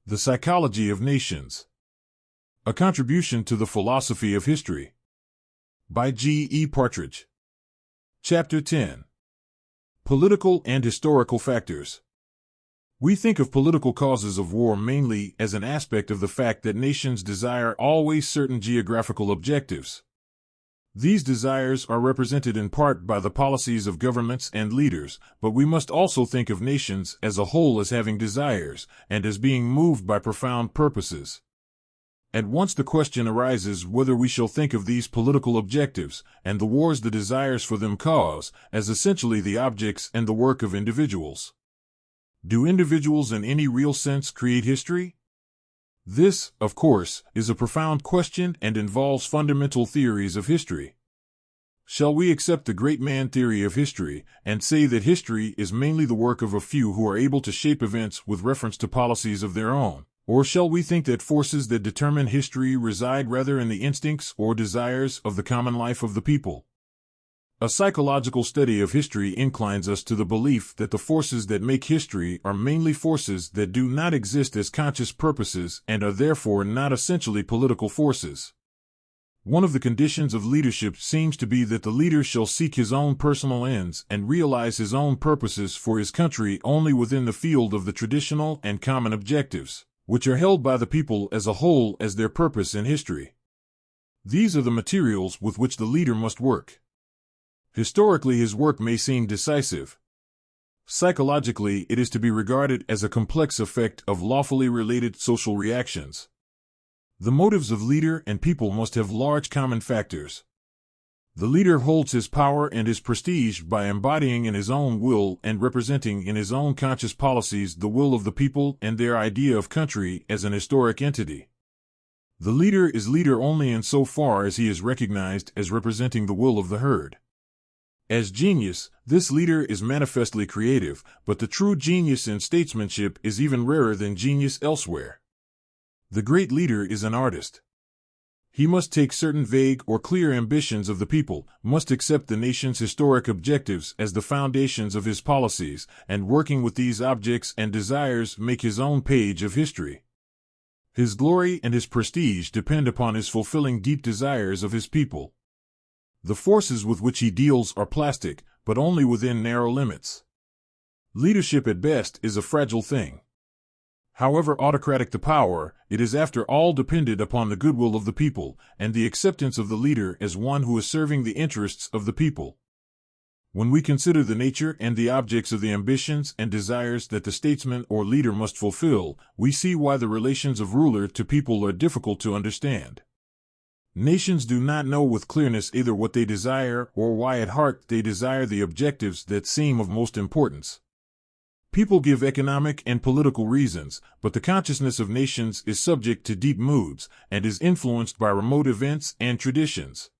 The Psychology of Nations. A Contribution to the Philosophy of History. By G. E. Partridge. Chapter 10. Political and Historical Factors. We think of political causes of war mainly as an aspect of the fact that nations desire always certain geographical objectives. These desires are represented in part by the policies of governments and leaders, but we must also think of nations as a whole as having desires, and as being moved by profound purposes. At once the question arises whether we shall think of these political objectives, and the wars the desires for them cause, as essentially the objects and the work of individuals. Do individuals in any real sense create history? This, of course, is a profound question and involves fundamental theories of history. Shall we accept the great man theory of history, and say that history is mainly the work of a few who are able to shape events with reference to policies of their own? Or shall we think that forces that determine history reside rather in the instincts or desires of the common life of the people? A psychological study of history inclines us to the belief that the forces that make history are mainly forces that do not exist as conscious purposes and are therefore not essentially political forces. One of the conditions of leadership seems to be that the leader shall seek his own personal ends and realize his own purposes for his country only within the field of the traditional and common objectives, which are held by the people as a whole as their purpose in history. These are the materials with which the leader must work. Historically, his work may seem decisive. Psychologically, it is to be regarded as a complex effect of lawfully related social reactions. The motives of leader and people must have large common factors. The leader holds his power and his prestige by embodying in his own will and representing in his own conscious policies the will of the people and their idea of country as an historic entity. The leader is leader only insofar as he is recognized as representing the will of the herd. As genius, this leader is manifestly creative, but the true genius in statesmanship is even rarer than genius elsewhere. The great leader is an artist. He must take certain vague or clear ambitions of the people, must accept the nation's historic objectives as the foundations of his policies, and working with these objects and desires make his own page of history. His glory and his prestige depend upon his fulfilling deep desires of his people. The forces with which he deals are plastic, but only within narrow limits. Leadership at best is a fragile thing. However autocratic the power, it is after all dependent upon the goodwill of the people, and the acceptance of the leader as one who is serving the interests of the people. When we consider the nature and the objects of the ambitions and desires that the statesman or leader must fulfill, we see why the relations of ruler to people are difficult to understand. Nations do not know with clearness either what they desire or why at heart they desire the objectives that seem of most importance. People give economic and political reasons, but the consciousness of nations is subject to deep moods and is influenced by remote events and traditions.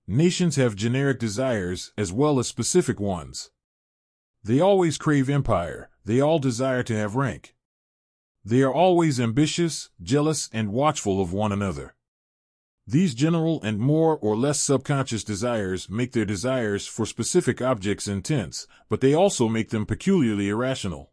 Nations have generic desires as well as specific ones. They always crave empire, they all desire to have rank. They are always ambitious, jealous, and watchful of one another. These general and more or less subconscious desires make their desires for specific objects intense, but they also make them peculiarly irrational.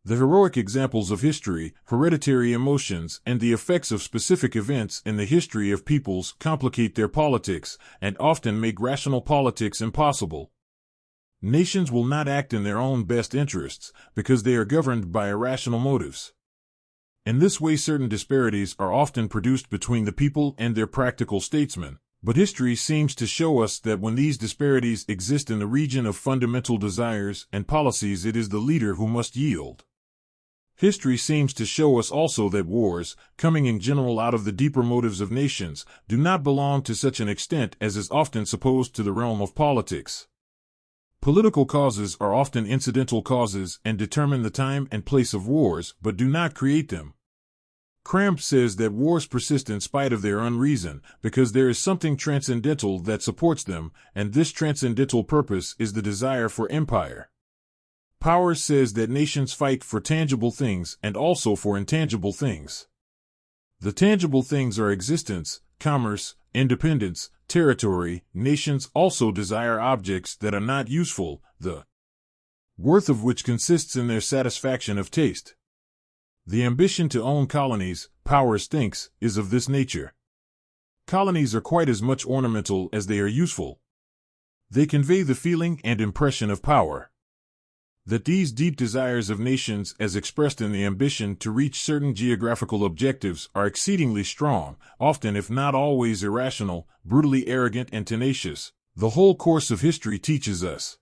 The heroic examples of history, hereditary emotions, and the effects of specific events in the history of peoples complicate their politics and often make rational politics impossible. Nations will not act in their own best interests because they are governed by irrational motives. In this way, certain disparities are often produced between the people and their practical statesmen, but history seems to show us that when these disparities exist in the region of fundamental desires and policies, it is the leader who must yield. History seems to show us also that wars, coming in general out of the deeper motives of nations, do not belong to such an extent as is often supposed to the realm of politics. Political causes are often incidental causes and determine the time and place of wars, but do not create them. Cramp says that wars persist in spite of their unreason, because there is something transcendental that supports them, and this transcendental purpose is the desire for empire. Powers says that nations fight for tangible things and also for intangible things. The tangible things are existence, commerce, independence, territory. Nations also desire objects that are not useful, the worth of which consists in their satisfaction of taste. The ambition to own colonies, Powers thinks, is of this nature. Colonies are quite as much ornamental as they are useful. They convey the feeling and impression of power. That these deep desires of nations, as expressed in the ambition to reach certain geographical objectives, are exceedingly strong, often if not always irrational, brutally arrogant and tenacious, the whole course of history teaches us.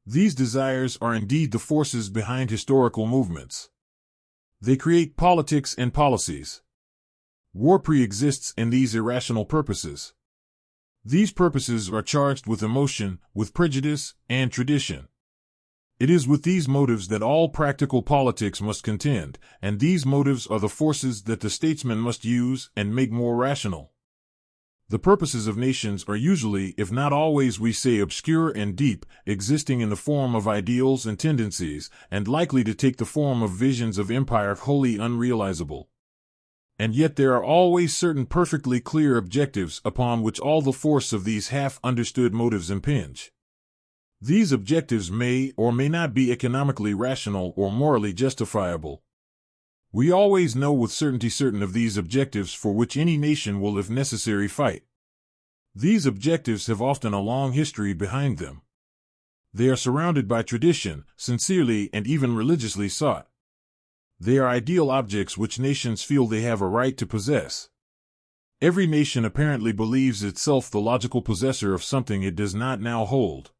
These desires are indeed the forces behind historical movements. They create politics and policies. War pre-exists in these irrational purposes. These purposes are charged with emotion, with prejudice, and tradition. It is with these motives that all practical politics must contend, and these motives are the forces that the statesman must use and make more rational. The purposes of nations are usually, if not always, we say, obscure and deep, existing in the form of ideals and tendencies, and likely to take the form of visions of empire wholly unrealizable. And yet there are always certain perfectly clear objectives upon which all the force of these half-understood motives impinge. These objectives may or may not be economically rational or morally justifiable. We always know with certainty certain of these objectives for which any nation will, if necessary, fight. These objectives have often a long history behind them. They are surrounded by tradition, sincerely and even religiously sought. They are ideal objects which nations feel they have a right to possess. Every nation apparently believes itself the logical possessor of something it does not now hold.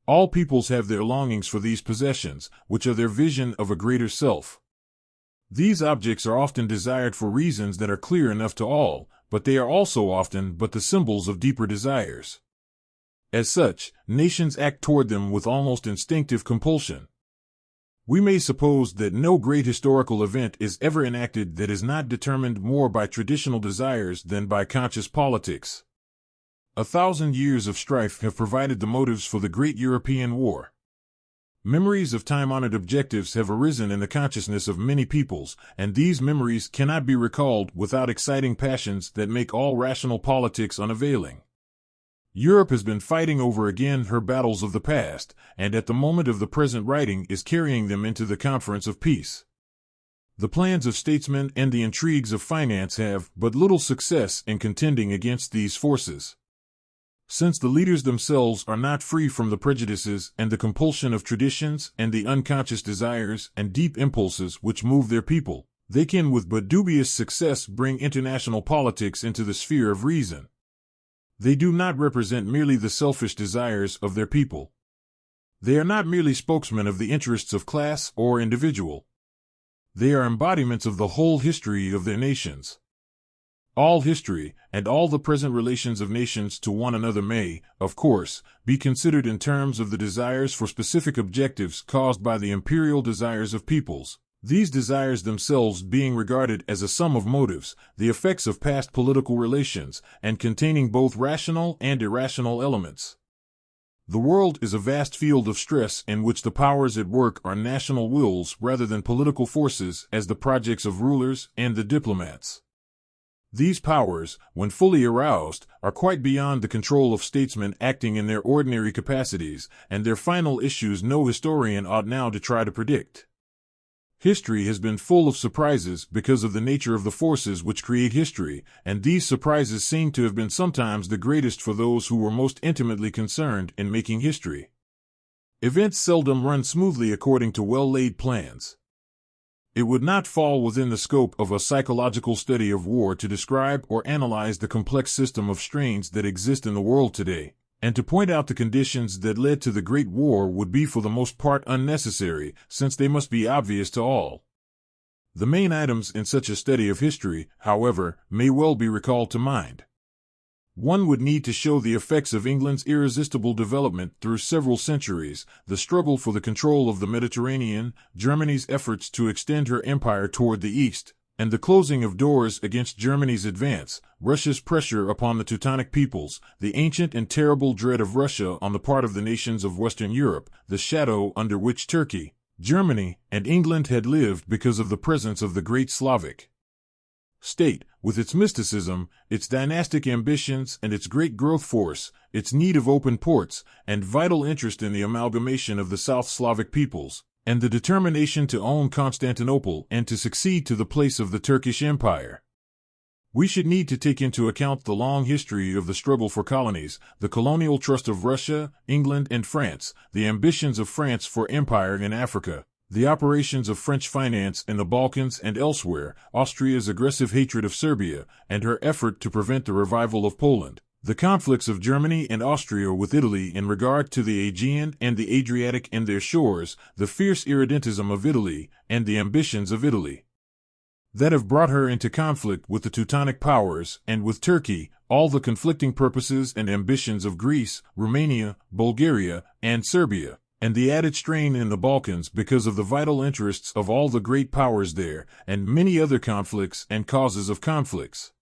All peoples have their longings for these possessions, which are their vision of a greater self. These objects are often desired for reasons that are clear enough to all, but they are also often but the symbols of deeper desires. As such, nations act toward them with almost instinctive compulsion. We may suppose that no great historical event is ever enacted that is not determined more by traditional desires than by conscious politics. 1,000 years of strife have provided the motives for the great European war. Memories of time-honored objectives have arisen in the consciousness of many peoples, and these memories cannot be recalled without exciting passions that make all rational politics unavailing. Europe has been fighting over again her battles of the past, and at the moment of the present writing is carrying them into the conference of peace. The plans of statesmen and the intrigues of finance have but little success in contending against these forces. Since the leaders themselves are not free from the prejudices and the compulsion of traditions and the unconscious desires and deep impulses which move their people, they can with but dubious success bring international politics into the sphere of reason. They do not represent merely the selfish desires of their people. They are not merely spokesmen of the interests of class or individual. They are embodiments of the whole history of their nations. All history, and all the present relations of nations to one another may, of course, be considered in terms of the desires for specific objectives caused by the imperial desires of peoples, these desires themselves being regarded as a sum of motives, the effects of past political relations, and containing both rational and irrational elements. The world is a vast field of stress in which the powers at work are national wills rather than political forces as the projects of rulers and the diplomats. These powers, when fully aroused, are quite beyond the control of statesmen acting in their ordinary capacities, and their final issues no historian ought now to try to predict. History has been full of surprises because of the nature of the forces which create history, and these surprises seem to have been sometimes the greatest for those who were most intimately concerned in making history. Events seldom run smoothly according to well-laid plans. It would not fall within the scope of a psychological study of war to describe or analyze the complex system of strains that exist in the world today, and to point out the conditions that led to the Great War would be for the most part unnecessary, since they must be obvious to all. The main items in such a study of history, however, may well be recalled to mind. One would need to show the effects of England's irresistible development through several centuries, the struggle for the control of the Mediterranean, Germany's efforts to extend her empire toward the east, and the closing of doors against Germany's advance, Russia's pressure upon the Teutonic peoples, the ancient and terrible dread of Russia on the part of the nations of Western Europe, the shadow under which Turkey, Germany, and England had lived because of the presence of the great Slavic state, with its mysticism, its dynastic ambitions, and its great growth force, its need of open ports, and vital interest in the amalgamation of the South Slavic peoples, and the determination to own Constantinople and to succeed to the place of the Turkish Empire. We should need to take into account the long history of the struggle for colonies, the colonial trust of Russia, England, and France, the ambitions of France for empire in Africa, the operations of French finance in the Balkans and elsewhere, Austria's aggressive hatred of Serbia, and her effort to prevent the revival of Poland, the conflicts of Germany and Austria with Italy in regard to the Aegean and the Adriatic and their shores, the fierce irredentism of Italy, and the ambitions of Italy that have brought her into conflict with the Teutonic powers and with Turkey, all the conflicting purposes and ambitions of Greece, Romania, Bulgaria, and Serbia, and the added strain in the Balkans because of the vital interests of all the great powers there, and many other conflicts and causes of conflicts.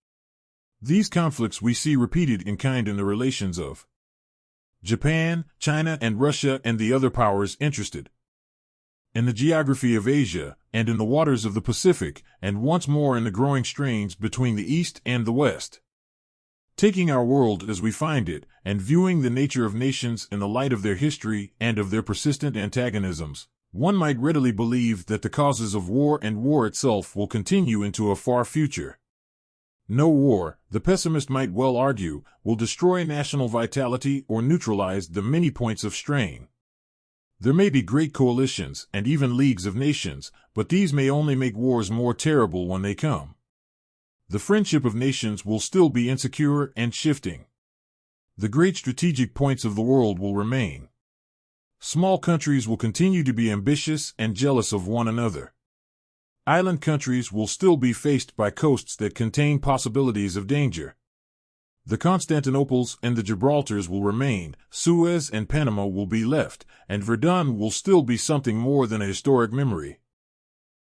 These conflicts we see repeated in kind in the relations of Japan, China, and Russia and the other powers interested in the geography of Asia, and in the waters of the Pacific, and once more in the growing strains between the East and the West. Taking our world as we find it, and viewing the nature of nations in the light of their history and of their persistent antagonisms, one might readily believe that the causes of war and war itself will continue into a far future. No war, the pessimist might well argue, will destroy national vitality or neutralize the many points of strain. There may be great coalitions and even leagues of nations, but these may only make wars more terrible when they come. The friendship of nations will still be insecure and shifting. The great strategic points of the world will remain. Small countries will continue to be ambitious and jealous of one another. Island countries will still be faced by coasts that contain possibilities of danger. The Constantinoples and the Gibraltars will remain, Suez and Panama will be left, and Verdun will still be something more than a historic memory.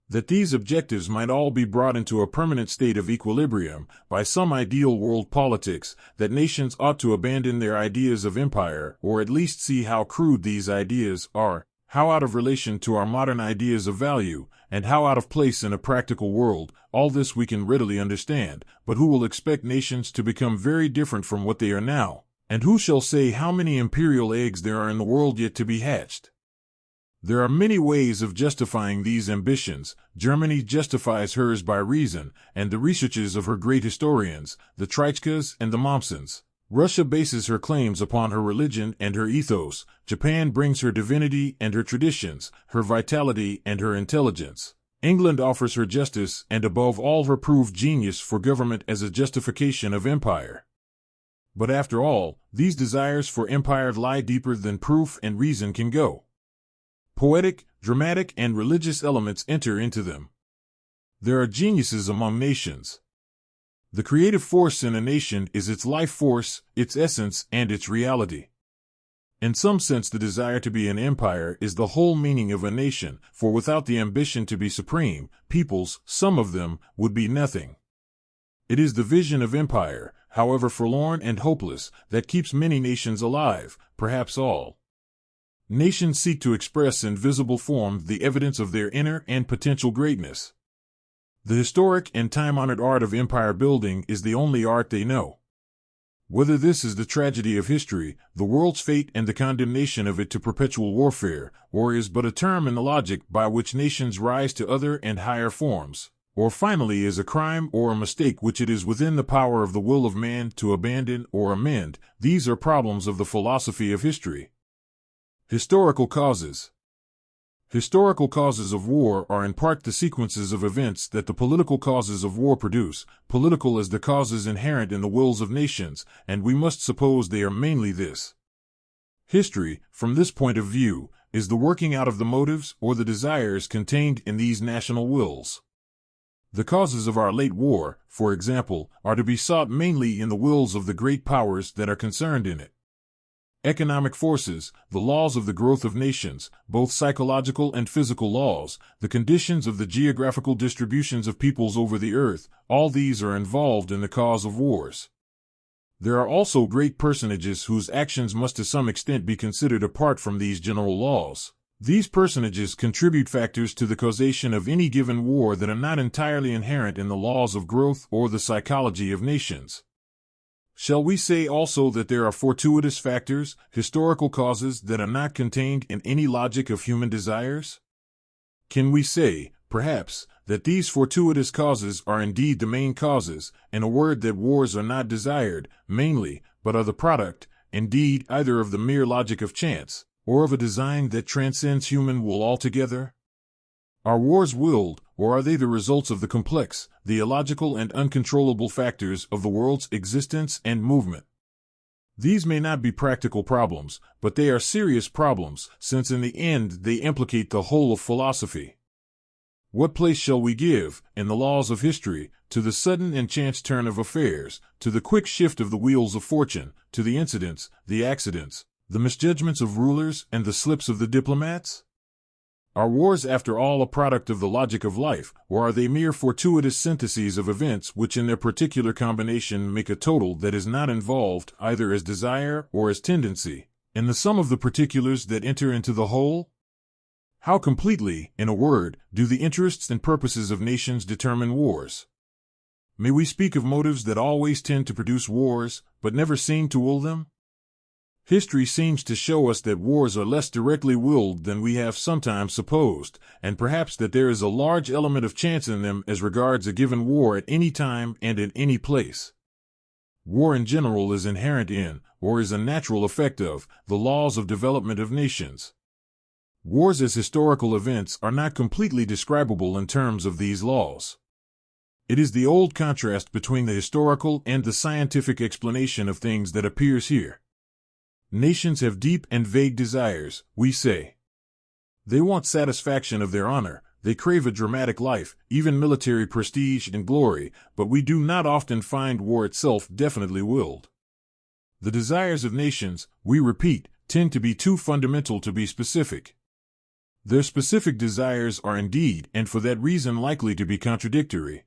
That these objectives might all be brought into a permanent state of equilibrium by some ideal world politics, that nations ought to abandon their ideas of empire, or at least see how crude these ideas are, how out of relation to our modern ideas of value, and how out of place in a practical world. All this we can readily understand, but who will expect nations to become very different from what they are now? And who shall say how many imperial eggs there are in the world yet to be hatched? There are many ways of justifying these ambitions. Germany justifies hers by reason, and the researches of her great historians, the Treitschkas and the Mommsens. Russia bases her claims upon her religion and her ethos. Japan brings her divinity and her traditions, her vitality and her intelligence. England offers her justice and above all her proved genius for government as a justification of empire. But after all, these desires for empire lie deeper than proof and reason can go. Poetic, dramatic, and religious elements enter into them. There are geniuses among nations. The creative force in a nation is its life force, its essence, and its reality. In some sense, the desire to be an empire is the whole meaning of a nation, for without the ambition to be supreme, peoples, some of them, would be nothing. It is the vision of empire, however forlorn and hopeless, that keeps many nations alive, perhaps all. Nations seek to express in visible form the evidence of their inner and potential greatness. The historic and time-honored art of empire building is the only art they know. Whether this is the tragedy of history, the world's fate and the condemnation of it to perpetual warfare, or is but a term in the logic by which nations rise to other and higher forms, or finally is a crime or a mistake which it is within the power of the will of man to abandon or amend, these are problems of the philosophy of history. Historical causes. Historical causes of war are in part the sequences of events that the political causes of war produce, political as the causes inherent in the wills of nations, and we must suppose they are mainly this. History, from this point of view, is the working out of the motives or the desires contained in these national wills. The causes of our late war, for example, are to be sought mainly in the wills of the great powers that are concerned in it. Economic forces, the laws of the growth of nations, both psychological and physical laws, the conditions of the geographical distributions of peoples over the earth, all these are involved in the cause of wars. There are also great personages whose actions must to some extent be considered apart from these general laws. These personages contribute factors to the causation of any given war that are not entirely inherent in the laws of growth or the psychology of nations. Shall we say also that there are fortuitous factors, historical causes that are not contained in any logic of human desires? Can we say, perhaps, that these fortuitous causes are indeed the main causes, in a word that wars are not desired, mainly, but are the product, indeed, either of the mere logic of chance, or of a design that transcends human will altogether? Are wars willed, or are they the results of the complex, the illogical and uncontrollable factors of the world's existence and movement? These may not be practical problems, but they are serious problems, since in the end they implicate the whole of philosophy. What place shall we give, in the laws of history, to the sudden and chance turn of affairs, to the quick shift of the wheels of fortune, to the incidents, the accidents, the misjudgments of rulers, and the slips of the diplomats? Are wars after all a product of the logic of life, or are they mere fortuitous syntheses of events which in their particular combination make a total that is not involved either as desire or as tendency, in the sum of the particulars that enter into the whole? How completely, in a word, do the interests and purposes of nations determine wars? May we speak of motives that always tend to produce wars, but never seem to will them? History seems to show us that wars are less directly willed than we have sometimes supposed, and perhaps that there is a large element of chance in them as regards a given war at any time and in any place. War in general is inherent in, or is a natural effect of, the laws of development of nations. Wars as historical events are not completely describable in terms of these laws. It is the old contrast between the historical and the scientific explanation of things that appears here. Nations have deep and vague desires, we say. They want satisfaction of their honor, they crave a dramatic life, even military prestige and glory, but we do not often find war itself definitely willed. The desires of nations, we repeat, tend to be too fundamental to be specific. Their specific desires are indeed, and for that reason likely to be contradictory.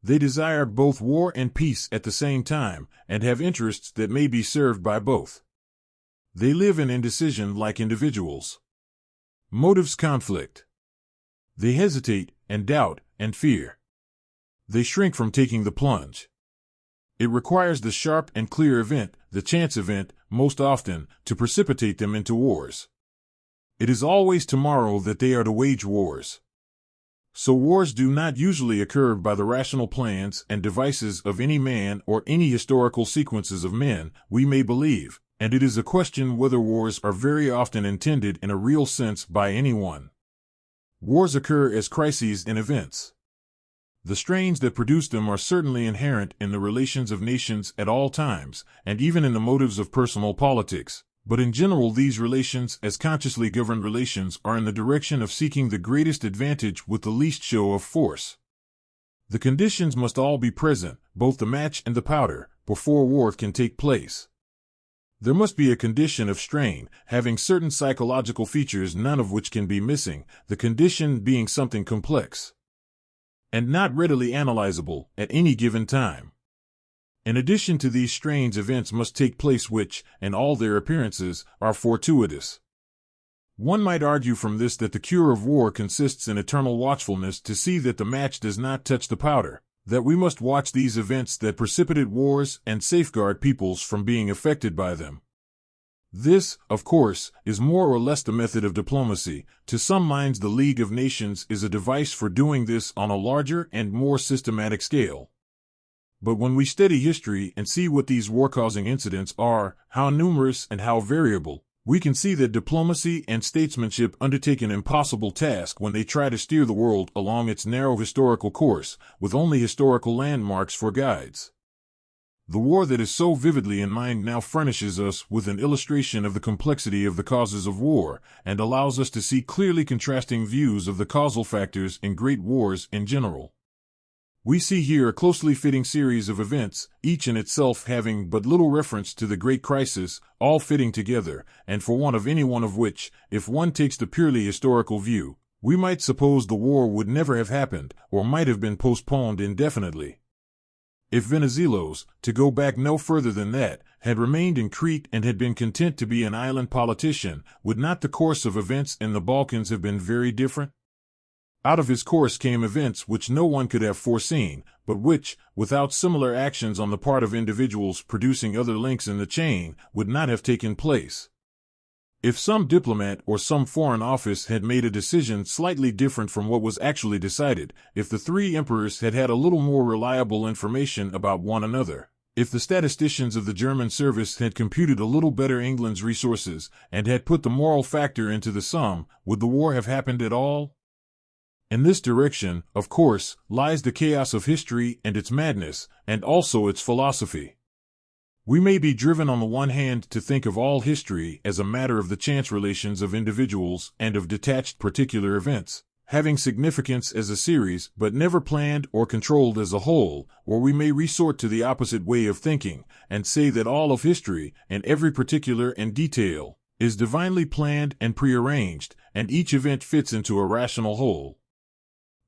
They desire both war and peace at the same time, and have interests that may be served by both. They live in indecision like individuals. Motives conflict. They hesitate, and doubt, and fear. They shrink from taking the plunge. It requires the sharp and clear event, the chance event, most often, to precipitate them into wars. It is always tomorrow that they are to wage wars. So wars do not usually occur by the rational plans and devices of any man or any historical sequences of men, we may believe, and it is a question whether wars are very often intended in a real sense by anyone. Wars occur as crises in events. The strains that produce them are certainly inherent in the relations of nations at all times, and even in the motives of personal politics. But in general these relations as consciously governed relations are in the direction of seeking the greatest advantage with the least show of force. The conditions must all be present, both the match and the powder, before war can take place. There must be a condition of strain, having certain psychological features none of which can be missing, the condition being something complex and not readily analyzable at any given time. In addition to these strains, events must take place which, in all their appearances, are fortuitous. One might argue from this that the cure of war consists in eternal watchfulness to see that the match does not touch the powder, that we must watch these events that precipitate wars and safeguard peoples from being affected by them. This, of course, is more or less the method of diplomacy. To some minds, the League of Nations is a device for doing this on a larger and more systematic scale. But when we study history and see what these war-causing incidents are, how numerous and how variable, we can see that diplomacy and statesmanship undertake an impossible task when they try to steer the world along its narrow historical course, with only historical landmarks for guides. The war that is so vividly in mind now furnishes us with an illustration of the complexity of the causes of war, and allows us to see clearly contrasting views of the causal factors in great wars in general. We see here a closely fitting series of events, each in itself having but little reference to the great crisis, all fitting together, and for want of any one of which, if one takes the purely historical view, we might suppose the war would never have happened, or might have been postponed indefinitely. If Venizelos, to go back no further than that, had remained in Crete and had been content to be an island politician, would not the course of events in the Balkans have been very different? Out of his course came events which no one could have foreseen, but which, without similar actions on the part of individuals producing other links in the chain, would not have taken place. If some diplomat or some foreign office had made a decision slightly different from what was actually decided, if the three emperors had had a little more reliable information about one another, if the statisticians of the German service had computed a little better England's resources and had put the moral factor into the sum, would the war have happened at all? In this direction, of course, lies the chaos of history and its madness, and also its philosophy. We may be driven on the one hand to think of all history as a matter of the chance relations of individuals and of detached particular events, having significance as a series but never planned or controlled as a whole, or we may resort to the opposite way of thinking and say that all of history, and every particular and detail, is divinely planned and prearranged, and each event fits into a rational whole.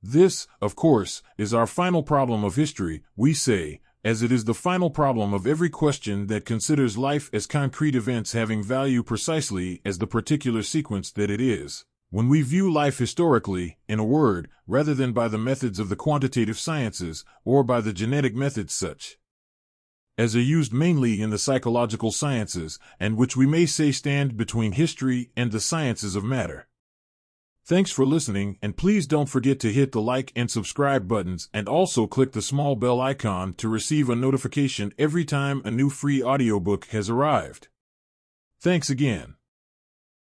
This, of course, is our final problem of history, we say, as it is the final problem of every question that considers life as concrete events having value precisely as the particular sequence that it is. When we view life historically, in a word, rather than by the methods of the quantitative sciences, or by the genetic methods such as are used mainly in the psychological sciences, and which we may say stand between history and the sciences of matter. Thanks for listening, and please don't forget to hit the like and subscribe buttons and also click the small bell icon to receive a notification every time a new free audiobook has arrived. Thanks again.